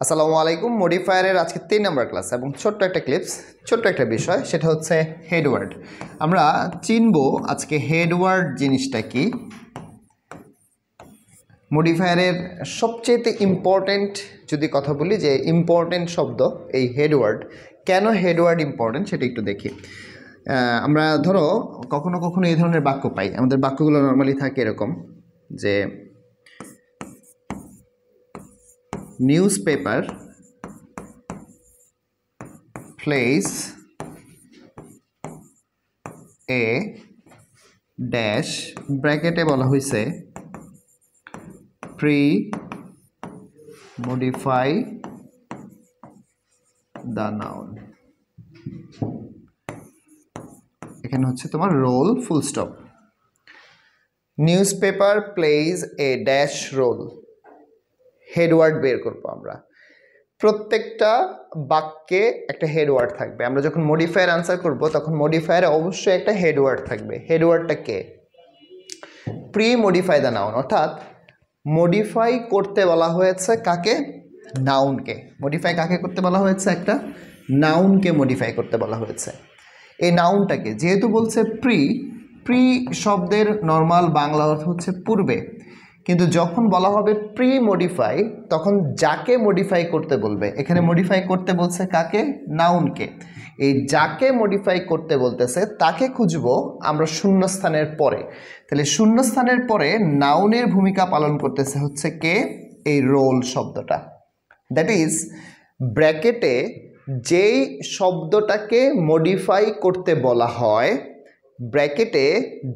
আসসালামু আলাইকুম। মডিফায়ারের আজকে 3 নম্বর ক্লাস এবং ছোট্ট একটা ক্লিপস, ছোট্ট একটা বিষয়, সেটা হচ্ছে হেডওয়ার্ড। আমরা চিনব আজকে হেডওয়ার্ড জিনিসটা কি। মডিফায়ারের সবচেয়ে ইম্পর্টেন্ট যদি কথা বলি যে ইম্পর্টেন্ট শব্দ এই হেডওয়ার্ড। কেন হেডওয়ার্ড ইম্পর্টেন্ট সেটা একটু দেখি। আমরা ধরো কখনো কখনো এই ধরনের বাক্য পাই। আমাদের বাক্যগুলো নর্মালি থাকে এরকম যে নিউজপেপার plays a ড্যাশ ব্র্যাকেটে বলা হয়েছে প্রি মডিফাই দ্য নাউন। এখানে হচ্ছে তোমার role full stop. Newspaper plays a dash role. Headword বের করবো আমরা। প্রত্যেকটা বাক্যে একটা হেডওয়ার্ড থাকবে। আমরা যখন মডিফায়ার আনসার করব তখন মডিফায়ারে অবশ্যই একটা হেডওয়ার্ড থাকবে। হেডওয়ার্ডটা কে? প্রি মডিফাই দ্য নাউন, অর্থাৎ মডিফাই করতে বলা হয়েছে কাকে? নাউনকে। মডিফাই কাকে করতে বলা হয়েছে? একটা নাউনকে মডিফাই করতে বলা হয়েছে। এই নাউনটাকে যেহেতু বলছে প্রি, প্রি শব্দের নর্মাল বাংলা অর্থ হচ্ছে পূর্বে, কিন্তু যখন বলা হবে প্রি মডিফাই তখন যাকে মডিফাই করতে বলবে, এখানে মডিফাই করতে বলছে কাকে? নাউনকে। এই যাকে মডিফাই করতে বলতেছে তাকে খুঁজবো আমরা শূন্যস্থানের পরে। তাহলে শূন্যস্থানের পরে নাউনের ভূমিকা পালন করতেছে হচ্ছে কে? এই রোল শব্দটা। দ্যাট ইজ ব্র্যাকেটে যেই শব্দটাকে মডিফাই করতে বলা হয়, ব্র্যাকেটে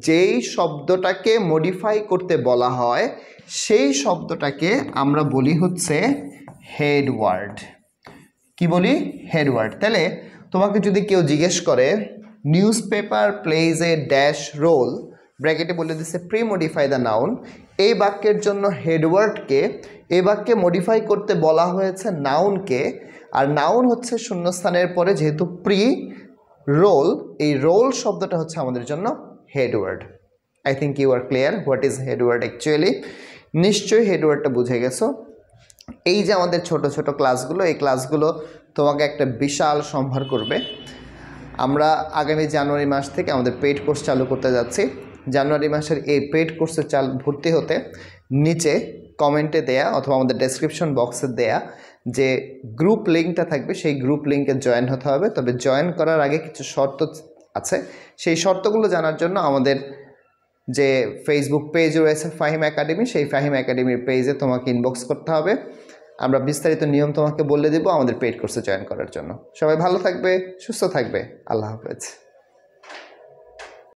যেই শব্দটাকে মডিফাই করতে বলা হয় সেই শব্দটাকে আমরা বলি হচ্ছে হেডওয়ার্ড। কি বলি? হেডওয়ার্ড। তাহলে তোমাকে যদি কেউ জিজ্ঞেস করে newspaper plays a dash role, ব্র্যাকেটে বলে দিচ্ছে প্রি মডিফাই দ্য নাউন, এই বাক্যের জন্য হেডওয়ার্ডকে, এই বাক্যে মডিফাই করতে বলা হয়েছে নাউনকে, আর নাউন হচ্ছে শূন্যস্থানের পরে যেহেতু প্রি রোল, এই রোল শব্দটা হচ্ছে আমাদের জন্য headword. I think you are clear what is headword actually. নিশ্চয়ই হেডওয়ার্ডটা বুঝে গেছো। এই যে আমাদের ছোট ছোট ক্লাসগুলো, এই ক্লাসগুলো তোমাকে একটা বিশাল সম্ভার করবে। আমরা আগামী জানুয়ারি মাস থেকে আমাদের পেইড কোর্স চালু করতে যাচ্ছি। জানুয়ারি মাসের এই পেইড কোর্সে ভর্তি হতে নিচে কমেন্টে দেয়া অথবা আমাদের ডেসক্রিপশন বক্সে দেয়া যে গ্রুপ লিঙ্কটা থাকবে সেই গ্রুপ লিঙ্কে জয়েন হতে হবে। তবে জয়েন করার আগে কিছু শর্ত আছে। সেই শর্তগুলো জানার জন্য আমাদের যে ফেসবুক পেজ রয়েছে ফাহিম একাডেমি, সেই ফাহিম একাডেমির পেজে তোমাকে ইনবক্স করতে হবে। আমরা বিস্তারিত নিয়ম তোমাকে বলে দেব আমাদের পেইড কোর্সে জয়েন করার জন্য। সবাই ভালো থাকবে, সুস্থ থাকবে। আল্লাহ হাফেজ।